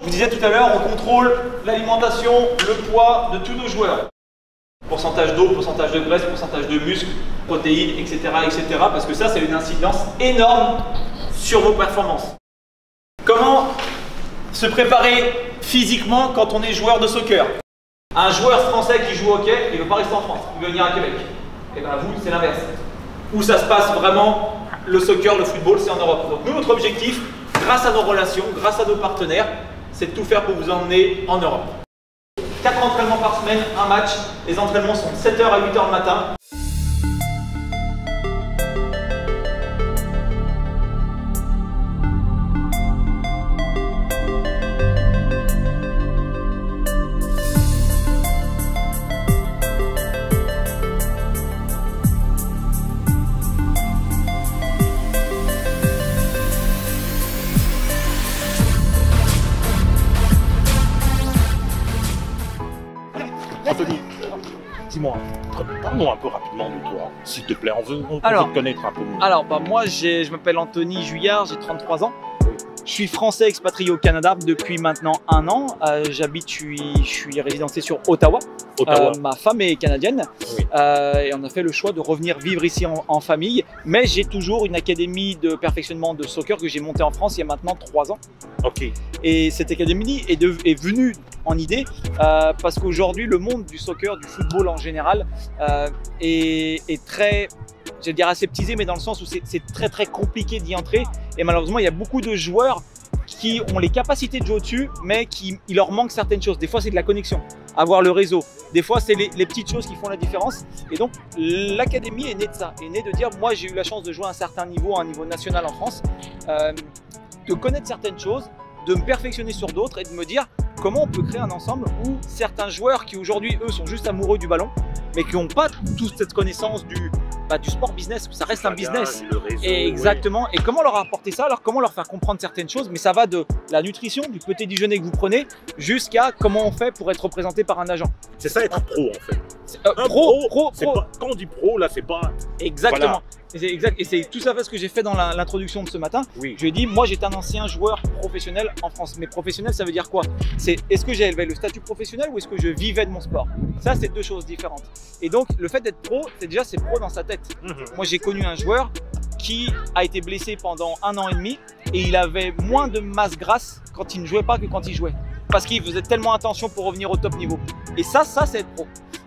vous disiez tout à l'heure, on contrôle l'alimentation, le poids de tous nos joueurs. Pourcentage d'eau, pourcentage de graisse, pourcentage de muscles, protéines, etc., etc. Parce que ça, c'est une incidence énorme sur vos performances. Comment se préparer physiquement quand on est joueur de soccer? Un joueur français qui joue au hockey, il ne veut pas rester en France, il veut venir à Québec. Et bien vous, c'est l'inverse. Où ça se passe vraiment, le soccer, le football, c'est en Europe. Donc nous, notre objectif, grâce à nos relations, grâce à nos partenaires, c'est de tout faire pour vous emmener en Europe. 4 entraînements par semaine, un match. Les entraînements sont de 7h à 8h le matin. Anthony, dis-moi, parle-nous un peu rapidement de toi, s'il te plaît, on veut te connaître un peu mieux. Alors, moi, je m'appelle Anthony Juillard, j'ai 33 ans. Je suis français expatrié au Canada depuis maintenant 1 an. Je suis résidencé sur Ottawa. Ma femme est canadienne et on a fait le choix de revenir vivre ici en famille. Mais j'ai toujours une académie de perfectionnement de soccer que j'ai montée en France il y a maintenant 3 ans. Et cette académie est venue en idée parce qu'aujourd'hui le monde du soccer, du football en général est très, je vais dire aseptisé, mais dans le sens où c'est très compliqué d'y entrer et malheureusement il y a beaucoup de joueurs qui ont les capacités de jouer au-dessus mais il leur manque certaines choses. Des fois c'est de la connexion, avoir le réseau, des fois c'est les petites choses qui font la différence et donc l'académie est née de ça, est née de dire moi j'ai eu la chance de jouer à un certain niveau, à un niveau national en France, de connaître certaines choses, de me perfectionner sur d'autres et de me dire comment on peut créer un ensemble où certains joueurs qui aujourd'hui eux sont juste amoureux du ballon mais qui n'ont pas toute cette connaissance du sport business, ça reste un business. Réseau, exactement. Et comment leur apporter ça, alors comment leur faire comprendre certaines choses, mais ça va de la nutrition, du petit déjeuner que vous prenez, jusqu'à comment on fait pour être représenté par un agent. C'est ça être pro en fait. Pro. Quand on dit pro, là c'est pas… Exactement. Voilà. Et c'est tout à fait ce que j'ai fait dans l'introduction de ce matin. Je lui ai dit, moi j'étais un ancien joueur professionnel en France. Mais professionnel, ça veut dire quoi? C'est est-ce que j'ai élevé le statut professionnel ou est-ce que je vivais de mon sport? Ça, c'est deux choses différentes. Et donc, le fait d'être pro, c'est pro dans sa tête. Moi, j'ai connu un joueur qui a été blessé pendant 1 an et demi et il avait moins de masse grasse quand il ne jouait pas que quand il jouait. Parce qu'il faisait tellement attention pour revenir au top niveau. Et ça c'est être pro.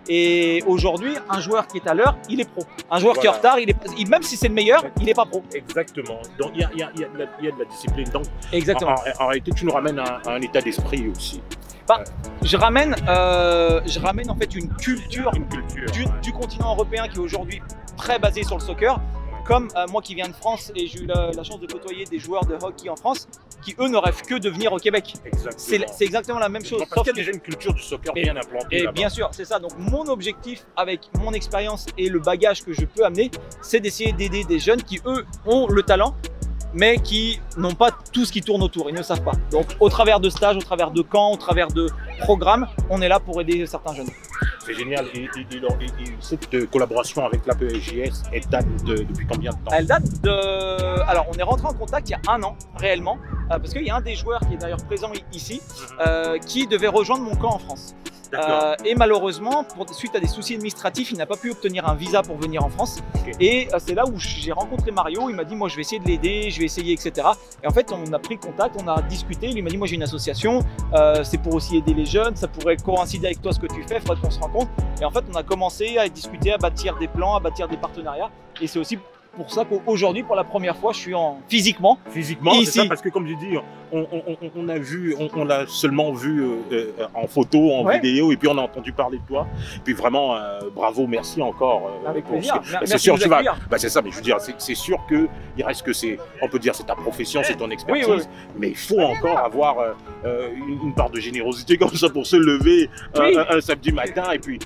Et aujourd'hui, un joueur qui est à l'heure, il est pro. Un joueur qui est en retard, même si c'est le meilleur, il n'est pas pro. Exactement. Donc il y a de la discipline. Donc, exactement. En réalité, tu nous ramènes à un état d'esprit aussi. Je ramène en fait une culture du continent européen qui est aujourd'hui très basée sur le soccer. Comme moi qui viens de France et j'ai eu la chance de côtoyer des joueurs de hockey en France qui eux ne rêvent que de venir au Québec. C'est exactement la même chose. Parce qu'il y a déjà une culture du soccer bien implantée. Et bien sûr, c'est ça. Donc mon objectif avec mon expérience et le bagage que je peux amener, c'est d'essayer d'aider des jeunes qui eux ont le talent mais qui n'ont pas tout ce qui tourne autour, ils ne savent pas. Donc au travers de stages, au travers de camps, au travers de programmes, on est là pour aider certains jeunes. C'est génial. Et cette collaboration avec l'APJS, elle date depuis combien de temps? Elle date de… Alors on est rentré en contact il y a 1 an réellement, parce qu'il y a un des joueurs qui est d'ailleurs présent ici, qui devait rejoindre mon camp en France. Et malheureusement, suite à des soucis administratifs, il n'a pas pu obtenir un visa pour venir en France. Et c'est là où j'ai rencontré Mario, il m'a dit moi je vais essayer de l'aider, je vais essayer, etc. Et en fait on a pris contact, on a discuté, il m'a dit moi j'ai une association, c'est pour aussi aider les jeunes, ça pourrait coïncider avec toi ce que tu fais, il faudrait qu'on se rencontre. Et en fait on a commencé à discuter, à bâtir des plans, à bâtir des partenariats. Et c'est aussi pour ça qu'aujourd'hui, pour la première fois, je suis physiquement c'est ça, parce que comme j'ai dit, on l'a seulement vu en photo, en vidéo, et puis on a entendu parler de toi. Et puis vraiment, bravo, merci encore. Avec plaisir. C'est sûr, c'est ça, mais je veux dire, c'est sûr que il reste que on peut dire, c'est ta profession, c'est ton expertise, mais il faut encore avoir une part de générosité comme ça pour se lever un samedi matin. Et puis,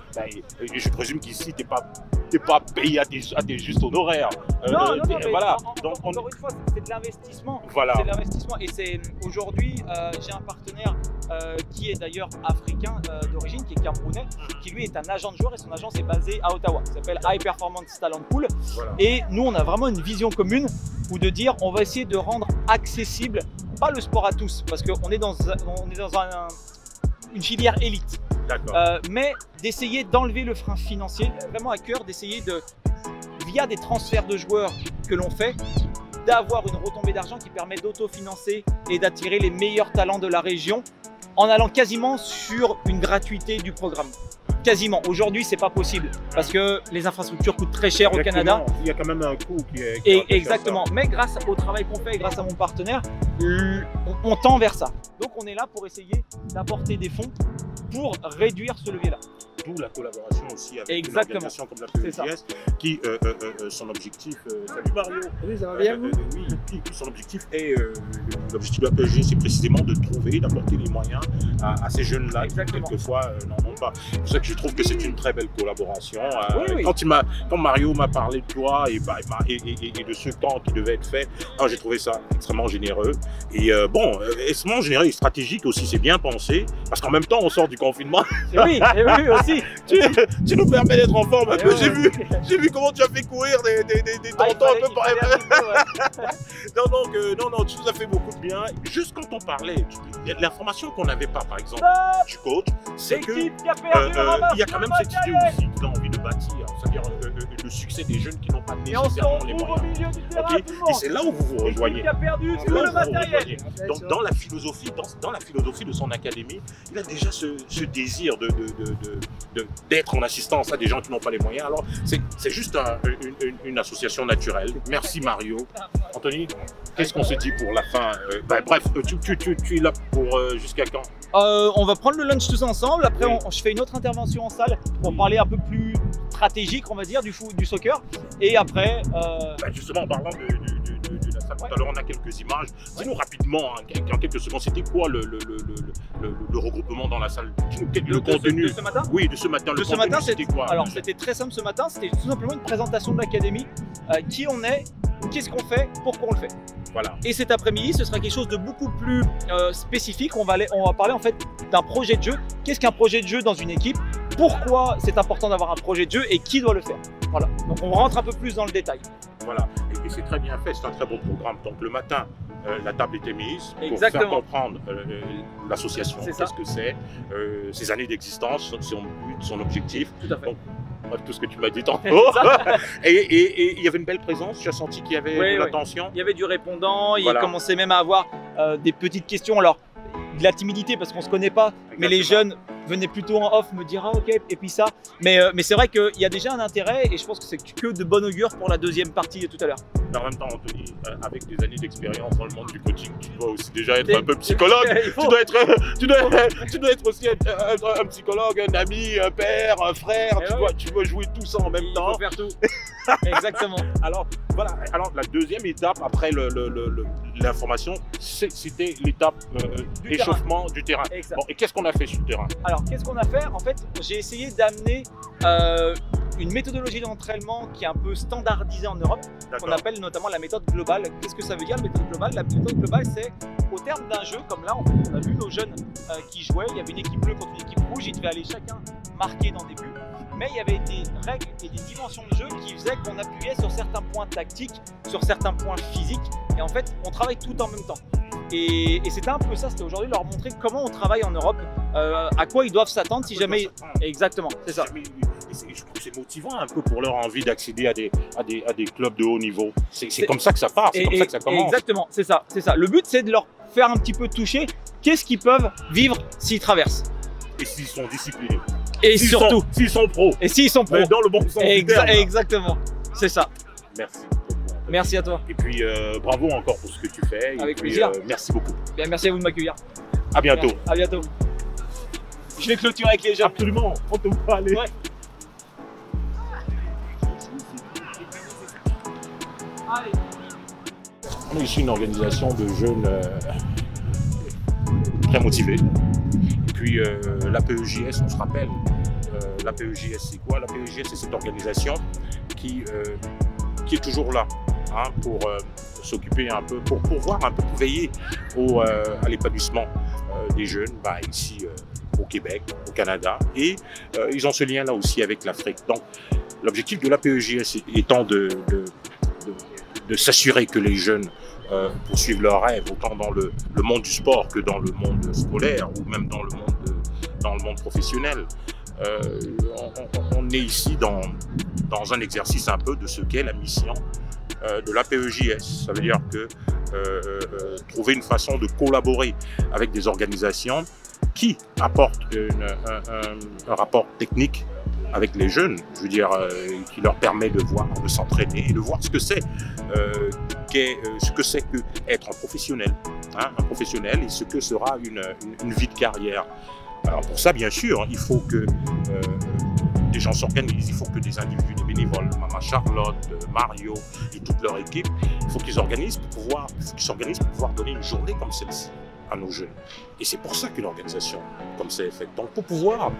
je présume qu'ici, t'es pas payé à tes justes honoraires. Non, voilà. Encore une fois, c'est de l'investissement. Voilà. C'est de l'investissement. Et aujourd'hui, j'ai un partenaire qui est d'ailleurs africain d'origine, qui est camerounais, qui lui est un agent de joueur et son agence est basée à Ottawa. Ça s'appelle High Performance Talent Pool. Voilà. Et nous, on a vraiment une vision commune où de dire on va essayer de rendre accessible pas le sport à tous, parce qu'on est dans une filière élite. Mais d'essayer d'enlever le frein financier, vraiment à cœur, d'essayer de, via des transferts de joueurs que l'on fait, d'avoir une retombée d'argent qui permet d'autofinancer et d'attirer les meilleurs talents de la région en allant quasiment sur une gratuité du programme. Quasiment. Aujourd'hui, c'est pas possible parce que les infrastructures coûtent très cher au Canada. Il y a quand même un coût qui est. Exactement. Mais grâce au travail qu'on fait et grâce à mon partenaire, on tend vers ça. Donc, on est là pour essayer d'apporter des fonds pour réduire ce levier-là. D'où la collaboration aussi avec une organisation comme la PEJS qui, son objectif, salut Mario, oui, ça va bien oui, son objectif est, l'objectif de la PEJS, c'est précisément de trouver, d'apporter les moyens à ces jeunes-là qui quelquefois n'en ont pas. C'est pour ça que je trouve que c'est une très belle collaboration. Quand Mario m'a parlé de toi et de ce temps qui devait être fait, j'ai trouvé ça extrêmement généreux. Et extrêmement généreux et stratégique aussi, c'est bien pensé, parce qu'en même temps, on sort du confinement. Oui, aussi. Tu nous permets d'être en forme un peu. J'ai vu comment tu as fait courir des tontons un peu par non, tu nous as fait beaucoup de bien. Juste quand on parlait, l'information qu'on n'avait pas, par exemple, du coach, c'est que il y a quand même cette idée aussi que tu as envie de bâtir, c'est-à-dire le succès des jeunes qui n'ont pas nécessairement les moyens. Et c'est là où vous vous rejoignez. Dans la philosophie de son académie, il a déjà ce désir d'être en assistance à des gens qui n'ont pas les moyens. Alors, c'est juste une association naturelle. Merci Mario. Anthony, qu'est-ce qu'on se dit pour la fin? Bref, tu es là pour jusqu'à quand? On va prendre le lunch tous ensemble. Après, je fais une autre intervention en salle pour parler un peu plus stratégique, on va dire, du soccer. Et après... justement, en parlant de la salle, tout à l'heure, on a quelques images. Dis-nous rapidement, en quelques secondes, c'était quoi le regroupement dans la salle? Le contenu de ce matin? Oui, de ce matin. De ce matin, c'était quoi? Alors, c'était très simple ce matin. C'était tout simplement une présentation de l'académie. Qui on est, qu'est-ce qu'on fait, pourquoi on le fait. Voilà. Et cet après-midi, ce sera quelque chose de beaucoup plus spécifique. On va parler en fait d'un projet de jeu. Qu'est-ce qu'un projet de jeu dans une équipe? Pourquoi c'est important d'avoir un projet de jeu et qui doit le faire? Voilà. Donc on rentre un peu plus dans le détail. Voilà. Et c'est très bien fait. C'est un très bon programme. Donc le matin, la table était mise pour faire comprendre l'association, qu'est-ce que c'est, ses années d'existence, son but, son objectif. Tout à fait. Donc, tout ce que tu m'as dit tantôt. Et il y avait une belle présence, tu as senti qu'il y avait de l'attention. Il y avait du répondant, il commençait même à avoir des petites questions. Alors, de la timidité parce qu'on ne se connaît pas, mais les jeunes venaient plutôt en off me dire ah ok, et puis ça. Mais c'est vrai qu'il y a déjà un intérêt et je pense que c'est que de bon augure pour la deuxième partie de tout à l'heure. En même temps, Anthony, avec des années d'expérience dans le monde du coaching, tu dois aussi déjà être un peu psychologue. Tu dois être aussi un psychologue, un ami, un père, un frère. Tu dois jouer tout ça en même temps. Il faut faire tout. Exactement. Alors voilà. Alors la deuxième étape après l'information, c'était l'étape échauffement du terrain. Bon, et qu'est-ce qu'on a fait sur le terrain? Alors qu'est-ce qu'on a fait? En fait, j'ai essayé d'amener une méthodologie d'entraînement qui est un peu standardisée en Europe, qu'on appelle notamment la méthode globale. Qu'est-ce que ça veut dire, la méthode globale? La méthode globale, c'est au terme d'un jeu, comme là, en fait, on a vu nos jeunes qui jouaient, il y avait une équipe bleue contre une équipe rouge, ils devaient aller chacun marquer dans des buts, mais il y avait des règles et des dimensions de jeu qui faisaient qu'on appuyait sur certains points tactiques, sur certains points physiques, et en fait, on travaille tout en même temps. Et c'était un peu ça, c'était aujourd'hui leur montrer comment on travaille en Europe, à quoi ils doivent s'attendre si jamais... Exactement, c'est ça. Je trouve que c'est motivant un peu pour leur envie d'accéder à des clubs de haut niveau. C'est comme ça que ça part, c'est comme ça que ça commence. Exactement, c'est ça, c'est ça. Le but, c'est de leur faire un petit peu toucher qu'est-ce qu'ils peuvent vivre s'ils traversent. Et s'ils sont disciplinés. Et surtout, s'ils sont pros. Et s'ils sont pros. Mais dans le bon sens du terme. Exactement, c'est ça. Merci. Merci à toi. Et puis bravo encore pour ce que tu fais. Avec plaisir. Merci beaucoup. Bien, merci à vous de m'accueillir. À bientôt. À bientôt. Je vais clôturer avec les gens. Absolument, on te voit aller. Ouais. Allez. On est ici une organisation de jeunes très motivés. Et puis la PEJS, on se rappelle, la PEJS c'est quoi? La PEJS c'est cette organisation qui est toujours là pour s'occuper un peu, pour voir un peu, pour veiller à l'épanouissement des jeunes ici au Québec, au Canada. Et ils ont ce lien là aussi avec l'Afrique. Donc l'objectif de la PEJS étant de s'assurer que les jeunes poursuivre leurs rêves, autant dans le monde du sport que dans le monde scolaire ou même dans le monde professionnel. On est ici dans un exercice un peu de ce qu'est la mission de l'APEJS. Ça veut dire que trouver une façon de collaborer avec des organisations qui apportent un rapport technique avec les jeunes, je veux dire, qui leur permet de s'entraîner et de voir ce que c'est que être un professionnel et ce que sera une vie de carrière. Alors pour ça, bien sûr, il faut que des gens s'organisent, il faut que des individus, des bénévoles, Maman Charlotte, Mario et toute leur équipe, il faut qu'ils s'organisent pour pouvoir donner une journée comme celle-ci à nos jeunes. Et c'est pour ça qu'une organisation comme ça est faite. Donc pour pouvoir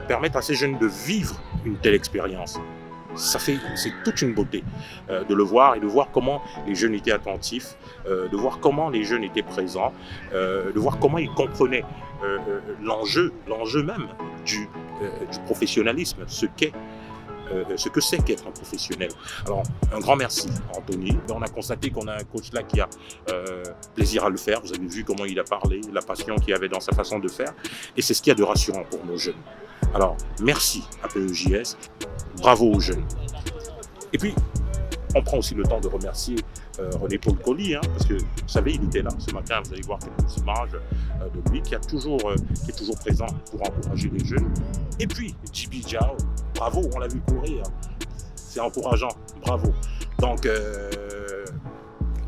permettre à ces jeunes de vivre une telle expérience, c'est toute une beauté de le voir et de voir comment les jeunes étaient attentifs, de voir comment les jeunes étaient présents, de voir comment ils comprenaient l'enjeu même du professionnalisme, ce que c'est qu'être un professionnel. Alors, un grand merci à Anthony. On a constaté qu'on a un coach là qui a plaisir à le faire. Vous avez vu comment il a parlé, la passion qu'il avait dans sa façon de faire. Et c'est ce qu'il y a de rassurant pour nos jeunes. Alors, merci à APEJS. Bravo aux jeunes. Et puis, on prend aussi le temps de remercier René-Paul Colly, parce que vous savez, il était là ce matin. Vous allez voir quelques images de lui qui est toujours présent pour encourager les jeunes. Et puis, JB Diao, bravo, on l'a vu courir. C'est encourageant, bravo. Donc,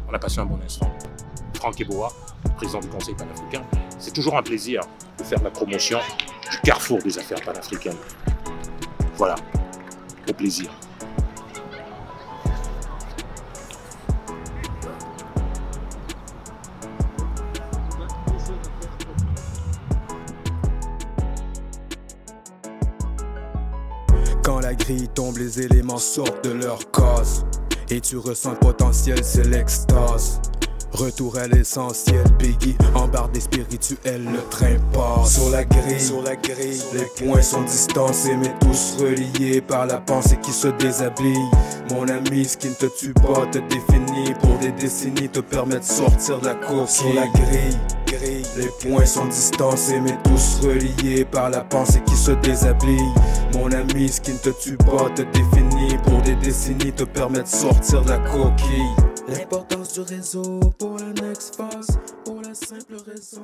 on a passé un bon instant. Franck Eboa, président du Conseil panafricain, c'est toujours un plaisir de faire la promotion du carrefour des affaires panafricaines. Voilà, au plaisir. Quand la grille tombe, les éléments sortent de leur cause. Et tu ressens le potentiel, c'est l'extase. Retour à l'essentiel, Biggie, en barre des spirituels, le train passe. Sur la grille, les points sont distancés, mais tous reliés par la pensée qui se déshabille. Mon ami, ce qui ne te tue pas te définit, pour des décennies te permet de sortir de la course. Sur la grille, les points sont distancés, mais tous reliés par la pensée qui se déshabille. Mon ami, ce qui ne te tue pas te définit, pour des décennies te permet de sortir de la coquille. L'importance du réseau pour la next phase, pour la simple raison